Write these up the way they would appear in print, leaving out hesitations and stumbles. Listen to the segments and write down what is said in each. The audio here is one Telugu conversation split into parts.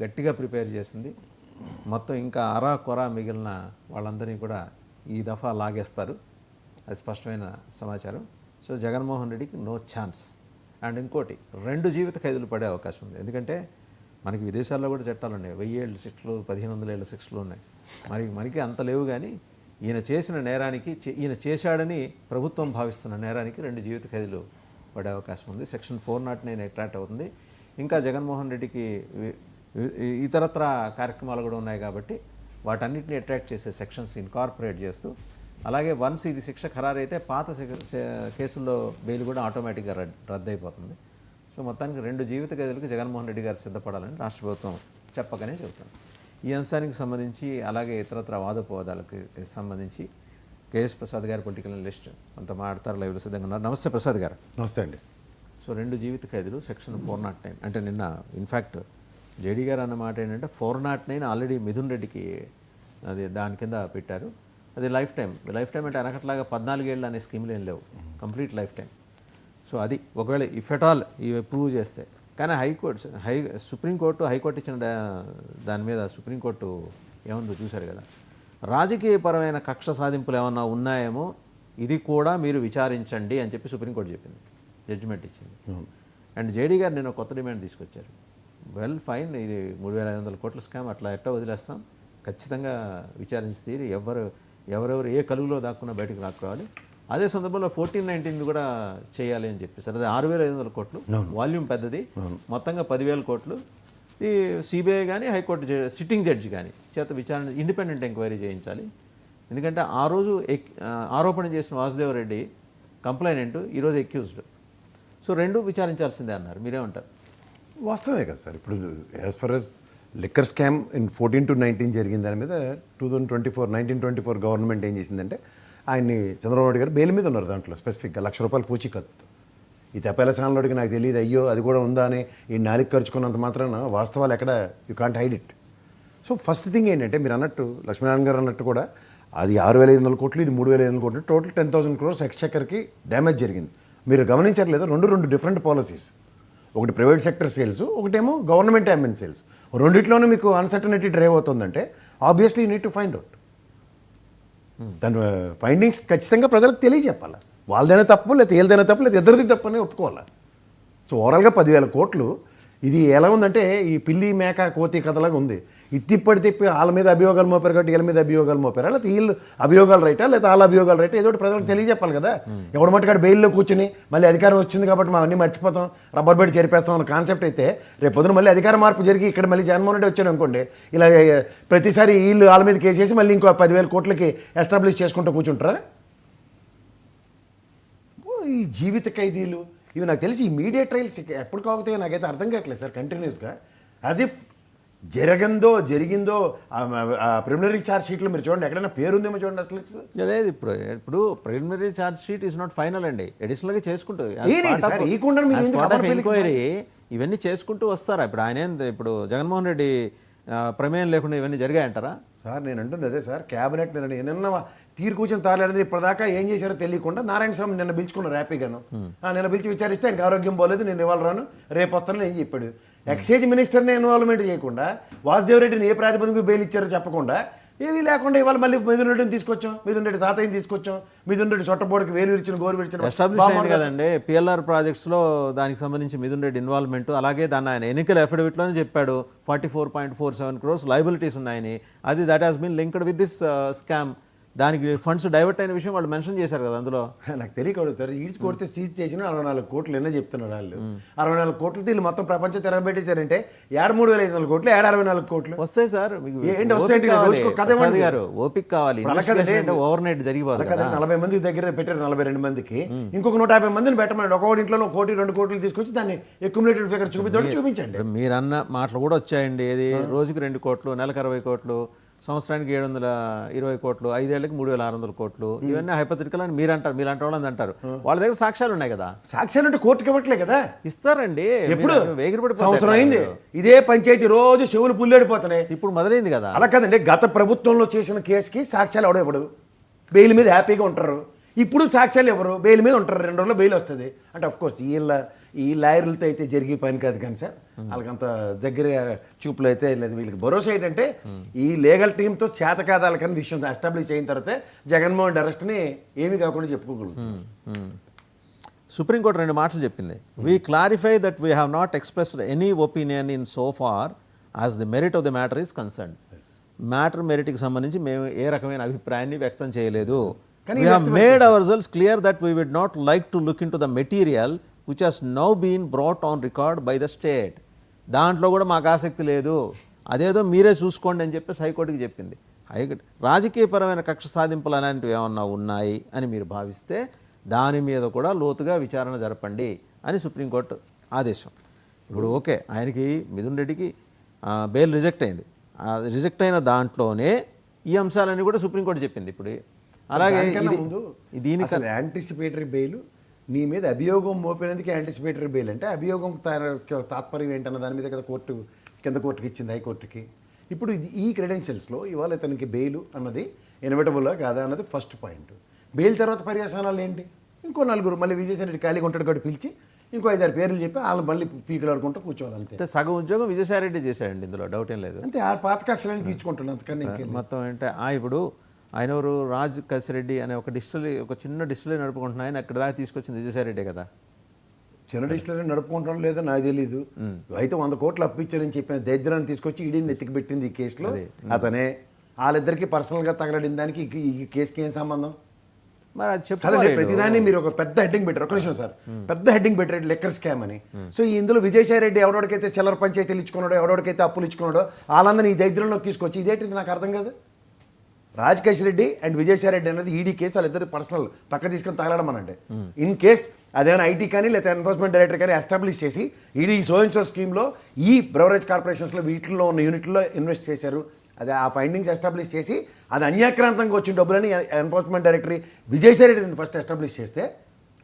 గట్టిగా ప్రిపేర్ చేసింది. మొత్తం ఇంకా అరా కొర మిగిలిన వాళ్ళందరినీ కూడా ఈ దఫా లాగేస్తారు, అది స్పష్టమైన సమాచారం. సో జగన్మోహన్ రెడ్డికి నో ఛాన్స్. అండ్ ఇంకోటి 2 జీవిత ఖైదులు పడే అవకాశం ఉంది. ఎందుకంటే మనకి విదేశాల్లో కూడా చట్టాలు ఉన్నాయి, 1000 ఏళ్ళ శిక్షలు, 1500 ఏళ్ళ శిక్షలు ఉన్నాయి. మనకి అంత లేవు. కానీ ఈయన చేసిన నేరానికి, ఈయన చేశాడని ప్రభుత్వం భావిస్తున్న నేరానికి 2 జీవిత ఖైదులు పడే అవకాశం ఉంది. సెక్షన్ 409 అట్రాక్ట్ అవుతుంది. ఇంకా జగన్మోహన్ రెడ్డికి ఇతరత్ర కార్యక్రమాలు కూడా ఉన్నాయి కాబట్టి వాటన్నిటిని అట్రాక్ట్ చేసే సెక్షన్స్ ఇన్కార్పొరేట్ చేస్తూ, అలాగే వన్స్ ఇది శిక్ష ఖరారైతే పాత కేసుల్లో బెయిల్ కూడా ఆటోమేటిక్గా రద్దయిపోతుంది. సో మొత్తానికి 2 జీవిత ఖైదులకు జగన్మోహన్ రెడ్డి గారు సిద్ధపడాలని రాష్ట్ర ప్రభుత్వం చెప్పకనే చెబుతాను. ఈ అంశానికి సంబంధించి, అలాగే ఇతరత్ర వాదోపవాదాలకు సంబంధించి కేఎస్ ప్రసాద్ గారి పొలిటికల్ లిస్ట్ కొంత మాట్లాడతారు, లైవ్లో సిద్ధంగా ఉన్నారు. నమస్తే ప్రసాద్ గారు. నమస్తే అండి. సో 2 జీవిత ఖైదులు, సెక్షన్ 409, అంటే నిన్న ఇన్ఫ్యాక్ట్ జేడీ గారు అన్న మాట ఏంటంటే 409 ఆల్రెడీ మిథున్ రెడ్డికి అది దాని కింద పెట్టారు. అది లైఫ్ టైం అంటే అనకట్లాగా 14 ఏళ్ళు అనే స్కీమ్లు ఏం లేవు, కంప్లీట్ లైఫ్ టైం. సో అది ఒకవేళ ఇఫ్ ఎట్ ఆల్ ఇవి ప్రూవ్ చేస్తే. కానీ సుప్రీంకోర్టు హైకోర్టు ఇచ్చిన దాని మీద సుప్రీంకోర్టు ఏముందో చూశారు కదా, రాజకీయపరమైన కక్ష సాధింపులు ఏమన్నా ఉన్నాయేమో ఇది కూడా మీరు విచారించండి అని చెప్పి సుప్రీంకోర్టు చెప్పింది, జడ్జిమెంట్ ఇచ్చింది. అండ్ జేడీ గారు నేను కొత్త డిమాండ్ తీసుకొచ్చారు. వెల్ ఫైన్, ఇది 3500 కోట్ల స్కామ్, అట్లా ఎట్టా వదిలేస్తాం, ఖచ్చితంగా విచారించి తీరి ఎవరెవరు ఏ కలుగులో దాక్కున్నా బయటకు రావాలి. అదే సందర్భంలో 1419 కూడా చేయాలి అని చెప్పేసి, అదే 6500 కోట్లు, వాల్యూమ్ పెద్దది, మొత్తంగా 10,000 కోట్లు. ఈ సిబిఐ కానీ హైకోర్టు సిట్టింగ్ జడ్జి కానీ చేత విచారణ, ఇండిపెండెంట్ ఎంక్వైరీ చేయించాలి. ఎందుకంటే ఆ రోజు ఆరోపణ చేసిన వాసుదేవరెడ్డి కంప్లైనెంట్, ఈరోజు ఎక్యూజ్డ్. సో 2 విచారించాల్సిందే అన్నారు. మీరేమంటారు? వాస్తవమే కదా సార్. ఇప్పుడు as for as liquor scam in 14 to 19 జరిగింది దాని మీద 1924 గవర్నమెంట్ ఏం చేసిందంటే, ఆయన్ని చంద్రబాబు నాయుడు గారు బెయిల్ మీద ఉన్నారు. దాంట్లో స్పెసిఫిక్గా ₹1,00,000 పూచీకత్తు. ఈ తెప్పేల సాన్లోడికి నాకు తెలియదు, అయ్యో అది కూడా ఉందా అని ఈ నాలుగు ఖర్చుకున్నంత మాత్రాన వాస్తవాలు ఎక్కడ, you can't hide it. So first thing ఏంటంటే, మీరు అన్నట్టు లక్ష్మీనారాయణ గారు అన్నట్టు కూడా అది 6,500 కోట్లు, ఇది 3,500 కోట్లు, టోటల్ 10,000 crores ఎక్స్చెక్కర్కి డ్యామేజ్ జరిగింది. మీరు గమనించట్లేదు, రెండు డిఫరెంట్ పాలసీస్. ఒకటి ప్రైవేట్ సెక్టర్ సేల్స్, ఒకటేమో గవర్నమెంట్ ఎంఎన్ సేల్స్. రెండిట్లోనూ మీకు అన్సర్టనిటీ డ్రైవ్ అవుతుందంటే obviously you need to find out. దాని ఫైండింగ్స్ ఖచ్చితంగా ప్రజలకు తెలియజెప్పాలి. వాళ్ళదైనా తప్పు, లేకపోతే వీళ్ళదైనా తప్పు, లేదా ఇద్దరిది తప్పు అని ఒప్పుకోవాలి. సో ఓవరాల్గా 10,000 కోట్లు. ఇది ఎలా ఉందంటే ఈ పిల్లి మేక కోతి కథలాగా ఉంది. తిప్పి వాళ్ళ మీద అభియోగాలు మోపారు కాబట్టి వీళ్ళ మీద అభియోగాలు మోపారా, లేకపోతే వీళ్ళు అభియోగాలు రైటా, లేదా వాళ్ళ అభియోగాలు రైటా, ఏదో ప్రజలకు తెలియజెప్పాలి కదా. ఎవడు మట్టుకాడు బెయిల్లో కూర్చుని మళ్ళీ అధికారం వచ్చింది కాబట్టి మా అన్నీ మర్చిపోతాం, రబ్బర్ బెడ్ చేరిపేస్తాం అన్న కాన్సెప్ట్ అయితే, రేపు పొద్దున మళ్ళీ అధికార మార్పు జరిగి ఇక్కడ మళ్ళీ జగన్మోహన్ రెడ్డి వచ్చాడు అనుకోండి, ఇలా ప్రతిసారి వీళ్ళు వాళ్ళ మీద కేసేసి మళ్ళీ ఇంకో 10,000 కోట్లకి ఎస్టాబ్లిష్ చేసుకుంటూ కూర్చుంటారా? ఈ జీవిత ఖైదీలు ఇవి నాకు తెలిసి ఈ మీడియా ట్రయల్స్ ఎప్పుడు కాకపోతే నాకైతే అర్థం కావట్లేదు సార్. కంటిన్యూస్గా యాజ్ ఇఫ్ జరిగిందో ప్రిలిమినరీ ఛార్జ్ షీట్లో మీరు చూడండి, ఎక్కడైనా పేరుందేమో చూడండి. అసలు లేదు. ఇప్పుడు preliminary charge sheet is not final అండి, అడిషనల్గా చేసుకుంటూ ఎంక్వైరీ ఇవన్నీ చేసుకుంటూ వస్తారా? ఇప్పుడు ఆయన ఇప్పుడు జగన్మోహన్ రెడ్డి ప్రమేయం లేకుండా ఇవన్నీ జరిగాయంటారా? సార్ నేను అంటుంది అదే సార్, క్యాబినెట్ నిన్న తీరు కూర్చొని తారలేదు. ఇప్పటిదాకా ఏం చేశారో తెలియకుండా నారాయణ స్వామి నిన్న పిలుచుకున్నారు హ్యాపీగాను. నిన్న పిలిచి విచారిస్తే ఇంకా ఆరోగ్యం పోలేదు, నేను ఇవాళ రాను రేపు వస్తానని ఏం చెప్పాడు. ఎక్సైజ్ మినిస్టర్ని ఇన్వాల్వ్మెంట్ చేయకుండా, వాసుదేవరెడ్డిని ఏ ప్రాతిపదికకు బెయిల్ ఇచ్చారో చెప్పకుండా, ఏమీ లేకుండా ఇవాళ మళ్ళీ మిథున్ రెడ్డిని తీసుకొచ్చాం, మిథున్ రెడ్డి తాతయ్యని తీసుకొచ్చాం, మిథున్ రెడ్డి సొట్టపోడికి వేలు విరిచిన గోరు విరిచిన ఎస్టాబ్లిష్ అయింది కదండి. పిఎల్ఆర్ ప్రాజెక్ట్స్లో దానికి సంబంధించి మిథున్ రెడ్డి ఇన్వాల్వ్మెంట్, అలాగే దాన్ని ఆయన ఎన్నికల అఫిడవిట్లోనే చెప్పాడు 44.47 crores లయబిలిటీస్ ఉన్నాయని. అది that has been linked with this scam. దానికి ఫండ్స్ డైవర్ట్ అయిన విషయం వాళ్ళు మెన్షన్ చేశారు కదా అందులో. నాకు తెలియకడుగుతారు, ఈడ్చి కొడితే సీజ్ చేసిన 64 కోట్లు ఎన్నో చెప్తున్నారు వాళ్ళు. 64 కోట్లు వీళ్ళు మొత్తం ప్రపంచం తిరగబెట్టేశారంటే 3,500 కోట్లు, 64 కోట్లు వస్తాయి సార్. ఓపిక కావాలి, ఓవర్ నైట్ జరిగిపోతుంది కదా. 40 మంది దగ్గర పెట్టారు, 42 మందికి ఇంకొక 150 మందిని పెట్టమని. ఒక ఇంట్లో 1 కోటి 2 కోట్లు తీసుకొచ్చి దాన్ని అక్యుములేటెడ్ ఫిగర్ చూపించండి. మీరు అన్న మాటలు కూడా వచ్చాయండి. ఏది రోజుకి 2 కోట్లు, నెలకు 60 కోట్లు, సంవత్సరానికి 720 కోట్లు, 5 ఏళ్ళకి 3,600 కోట్లు. ఇవన్నీ హైపోథెటికల్ అని మీరు అంటారు, మీలాంటి వాళ్ళని అంటారు. వాళ్ళ దగ్గర సాక్ష్యాలు ఉన్నాయి కదా. సాక్ష్యాలు అంటే కోర్టుకి ఇవ్వట్లే కదా. ఇస్తారండి. ఎప్పుడు సంవత్సరం అయింది ఇదే పంచాయతీ, రోజు చెవులు పుల్లెడిపోతున్నాయి. ఇప్పుడు మొదలైంది కదా. అలా కదండి, గత ప్రభుత్వంలో చేసిన కేసుకి సాక్ష్యాలు ఎవడో ఇవ్వడు, బెయిల్ మీద హ్యాపీగా ఉంటారు. ఇప్పుడు సాక్ష్యాలు ఎవరు బెయిల్ మీద ఉంటారు, 2 రోజుల్లో బెయిల్ వస్తుంది అంటే కోర్స్ ఈ లాయర్లతో అయితే జరిగే పని కాదు కానీ సార్, వాళ్ళకంత దగ్గర చూపులు అయితే లేదు. వీళ్ళకి భరోసా ఏంటంటే ఈ లీగల్ టీంతో చేత కాదు వాళ్ళకని విషయం ఎస్టాబ్లిష్ అయిన తర్వాత జగన్మోహన్ అరెస్ట్ని ఏమీ కాకుండా చెప్పుకోగలుగుతాం. సుప్రీంకోర్టు 2 మాటలు చెప్పింది. We clarify that we have not expressed any opinion in so far as the merit of the matter is concern. Matter మెరిట్కి సంబంధించి మేము ఏ రకమైన అభిప్రాయాన్ని వ్యక్తం చేయలేదు. We have made our selves clear that we would not like to look in to the material which has now been brought on record by the state. దాంట్లో కూడా మాకు ఆసక్తి లేదు, అదేదో మీరే చూసుకోండి అని చెప్పేసి హైకోర్టుకి చెప్పింది. హైకోర్టు రాజకీయపరమైన కక్ష సాధింపులు అలాంటివి ఏమన్నా ఉన్నాయి అని మీరు భావిస్తే దాని మీద కూడా లోతుగా విచారణ జరపండి అని సుప్రీంకోర్టు ఆదేశం. ఇప్పుడు ఓకే, ఆయనకి మిథున్ రెడ్డికి బెయిల్ రిజెక్ట్ అయింది. రిజెక్ట్ అయిన దాంట్లోనే ఈ అంశాలన్నీ కూడా సుప్రీంకోర్టు చెప్పింది. ఇప్పుడు అలాగే దీనికి అసలు యాంటిసిపేటరీ బెయిల్ నీ మీద అభియోగం మోపినందుకు యాంటిసిపేటరీ బెయిల్ అంటే అభియోగం తాత్పర్యం ఏంటన్న దాని మీద కదా కోర్టు కింద కోర్టుకి ఇచ్చింది, హైకోర్టుకి. ఇప్పుడు ఈ క్రెడెన్షియల్స్లో ఇవాళ ఇతనికి బెయిల్ అన్నది ఇన్విటబుల్లా కాదా అన్నది ఫస్ట్ పాయింట్. బెయిల్ తర్వాత పర్యవసానాలు ఏంటి? ఇంకో 4 మళ్ళీ విజయసాయి రెడ్డి ఖాళీగా ఉంటాడు కాబట్టి పిలిచి ఇంకో 5-6 పేర్లు చెప్పి వాళ్ళు మళ్ళీ పీకులాడుకుంటూ కూర్చోవాలి అంతే. అంటే సగం ఉద్యోగం విజయసాయి రెడ్డి చేశాడండి, ఇందులో డౌట్ ఏం లేదు. అంతే, ఆ పాత కక్షలన్నీ తీర్చుకుంటున్నాను అంతకన్నా మొత్తం అంటే ఇప్పుడు ఆయన ఎవరు రాజ్ కసిరెడ్డి అనే ఒక చిన్న డిస్టిలరీ నడుపుకుంటున్నా, ఆయన అక్కడ దాకా తీసుకొచ్చింది విజయసాయి రెడ్డి కదా. చిన్న డిస్టిలరీ నడుపుకుంటాం లేదో నాకు తెలీదు. అయితే 100 కోట్లు అప్పించారని చెప్పిన దరిద్రాన్ని తీసుకొచ్చి ఈడీని నెత్తికి పెట్టింది ఈ కేసులో అతనే. వాళ్ళిద్దరికి పర్సనల్గా తగలడిన దానికి ఈ కేసుకి ఏం సంబంధం? మరి అది చెప్పాలి. ప్రతిదాన్ని మీరు ఒక పెద్ద హెడ్డింగ్ పెట్టారు, ఒక నిమిషం సార్, పెద్ద హెడ్డింగ్ పెట్టారు లిక్కర్ స్కామ్ అని. సో ఇందులో విజయసాయి రెడ్డి ఎవడోడికైతే చిల్లర పంచాయతీలు ఇచ్చుకున్నాడో, ఎవడోడికైతే అప్పులు ఇచ్చుకున్నాడో వాళ్ళందరినీ ఈ దరిద్రంలోకి తీసుకొచ్చి ఇదేంటిది నాకు అర్థం కాదు. రాజకేష్ రెడ్డి అండ్ విజయసాయి రెడ్డి అనేది ఈడీ కేసు, వాళ్ళిద్దరు పర్సనల్ పక్క తీసుకొని తగలడం అనంటే. ఇన్ కేస్ అదేమైనా ఐటీ కానీ లేదా ఎన్ఫోర్స్మెంట్ డైరెక్టర్ కానీ ఎస్టాబ్లిష్ చేసి ఈడీ సో అండ్ సో స్కీమ్లో ఈ బ్రవరేజ్ కార్పొరేషన్స్లో వీటిల్లో ఉన్న యూనిట్లో ఇన్వెస్ట్ చేశారు, అదే ఆ ఫైండింగ్స్ ఎస్టాబ్లిష్ చేసి అది అన్యాక్రాంతంగా వచ్చిన డబ్బులని ఎన్ఫోర్స్మెంట్ డైరెక్టరీ విజయసాయి రెడ్డిని ఫస్ట్ ఎస్టాబ్లిష్ చేస్తే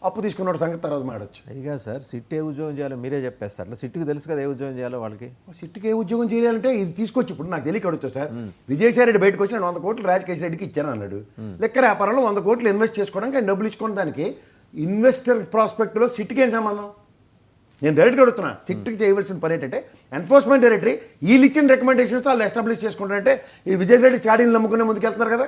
అప్పు తీసుకున్న సంగతి తర్వాత మాడొచ్చు. అదిగా సార్, సిట్ ఏ ఉద్యోగం చేయాలో మీరే చెప్పేస్తారు. అట్లా సిట్కి తెలుసు కదా ఏ ఉద్యోగం చేయాలో వాళ్ళకి. సిట్కి ఏ ఉద్యోగం చేయాలంటే ఇది తీసుకొచ్చి ఇప్పుడు నాకు తెలియక అడుగుతా సార్. విజయసాయి రెడ్డి బయటకు వచ్చి నేను 100 కోట్లు రాజకేష్ రెడ్డికి ఇచ్చాను అన్నాడు. లెక్క వ్యాపారంలో 100 కోట్లు ఇన్వెస్ట్ చేసుకోవడానికి ఆయన డబ్బులు ఇచ్చుకోవడానికి ఇన్వెస్టర్ ప్రాస్పెక్ట్లో సిట్కి ఏం సంబంధం? నేను డైరెక్ట్గా అడుగుతున్నా. సిట్కి చేయవలసిన పని ఏంటంటే ఎన్ఫోర్స్మెంట్ డైరెక్టరీ వీళ్ళు ఇచ్చిన రికమెండేషన్స్తో వాళ్ళు ఎస్టాబ్లిష్ చేసుకుంటారంటే ఈ విజయసాయి రెడ్డి చాడీని నమ్ముకునే ముందుకు వెళ్తున్నారు కదా.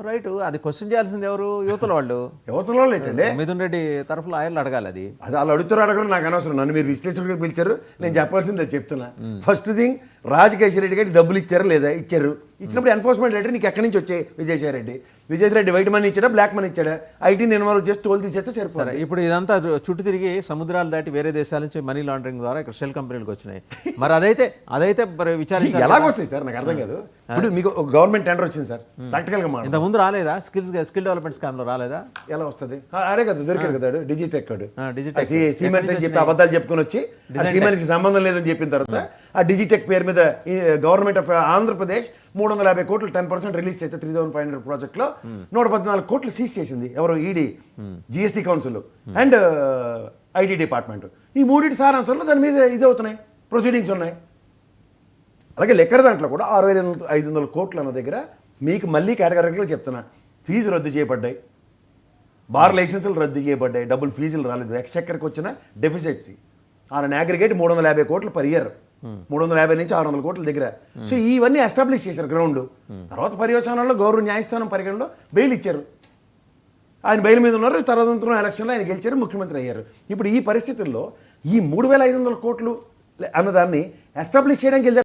రైట్, అది క్వశ్చన్ చేయాల్సింది ఎవరు? యువతల వాళ్ళు. యువతల వాళ్ళు ఏంటంటే మిథున్ రెడ్డి తరఫున ఆయనలు అడగాలి. అది వాళ్ళు అడుగుతారు, అడగడం నాకు అనవసరం. నన్ను మీరు విశ్లేషకుడికి పిలిచారు, నేను చెప్పాల్సిందే చెప్తున్నా. ఫస్ట్ థింగ్, రాజకేష్ రెడ్డి గారికి డబ్బులు ఇచ్చారా లేదా? ఇచ్చారు. ఇచ్చినప్పుడు ఎన్ఫోర్స్మెంట్ డైరెక్టర్ నీకు ఎక్కడి నుంచి వచ్చాయి? విజయసాయి రెడ్డి వైట్ మనీ ఇచ్చాడా, బ్లాక్ మనీ ఇచ్చాడా? ఐటీని ఇన్వాల్వ్ చేసి తోలు తీసేస్తే సరిపోతుంది. ఇప్పుడు ఇదంతా చుట్టూ తిరిగి సముద్రాలు దాటి వేరే దేశాల నుంచి మనీ లాండరింగ్ ద్వారా ఇక్కడ షెల్ కంపెనీలకు వచ్చినాయి. మరి అదైతే విచారించాలి. ఎలాగొస్తాయి సార్? నాకు అర్థం కాదు. ఇప్పుడు మీకు ఒక గవర్నమెంట్ టెండర్ వచ్చింది సార్, ప్రాక్టికల్గా ఇంత ముందు రాలేదా? స్కిల్ డెవలప్మెంట్ స్కామ్ లో రాలేదా? ఎలా వస్తుంది? అదే కదా దొరికాడు కదా డిజిటెక్ సీమెన్స్ అని చెప్పి అబద్ధాలు చెప్పుకొని వచ్చి సీమెన్స్కి సంబంధం లేదని చెప్పిన తర్వాత ఆ డిజిటెక్ పేరు మీద గవర్నమెంట్ ఆఫ్ ఆంధ్రప్రదేశ్ 350 కోట్లు 10% రిలీజ్ చేస్తే 3500 ప్రాజెక్ట్లో 114 కోట్లు సీజ్ చేసింది. ఎవరు? ED, GST council and IT department. ఈ మూడింటి సారాంశంలో దాని మీద ఇది అవుతున్నాయి, ప్రొసీడింగ్స్ ఉన్నాయి. అలాగే లెక్కర దాంట్లో కూడా 6500 కోట్లు అన్న దగ్గర మీకు మళ్ళీ కేటగిరీలో చెప్తున్నా, ఫీజు రద్దు చేయబడ్డాయి, బార్ లైసెన్సులు రద్దు చేయబడ్డాయి, డబ్బులు ఫీజులు రాలేదు, ఎక్స్చెక్కర్కి వచ్చిన డెఫిసిట్స్ ఆన్ అగ్రిగేట్ 350 కోట్లు పర్ ఇయర్, 350 నుంచి 600 కోట్ల దగ్గర. సో ఇవన్నీ ఎస్టాబ్లిష్ చేశారు గ్రౌండ్. తర్వాత పర్యవసానాల్లో గౌరవ న్యాయస్థానం పరిగణలో బెయిల్ ఇచ్చారు. ఆయన బెయిల్ మీద ఉన్నారు. తర్వాత ఎలక్షన్లో ఆయన గెలిచారు, ముఖ్యమంత్రి అయ్యారు. ఇప్పుడు ఈ పరిస్థితుల్లో ఈ 3500 కోట్లు అన్నదాన్ని ఎస్టాబ్లిష్ చేయడానికి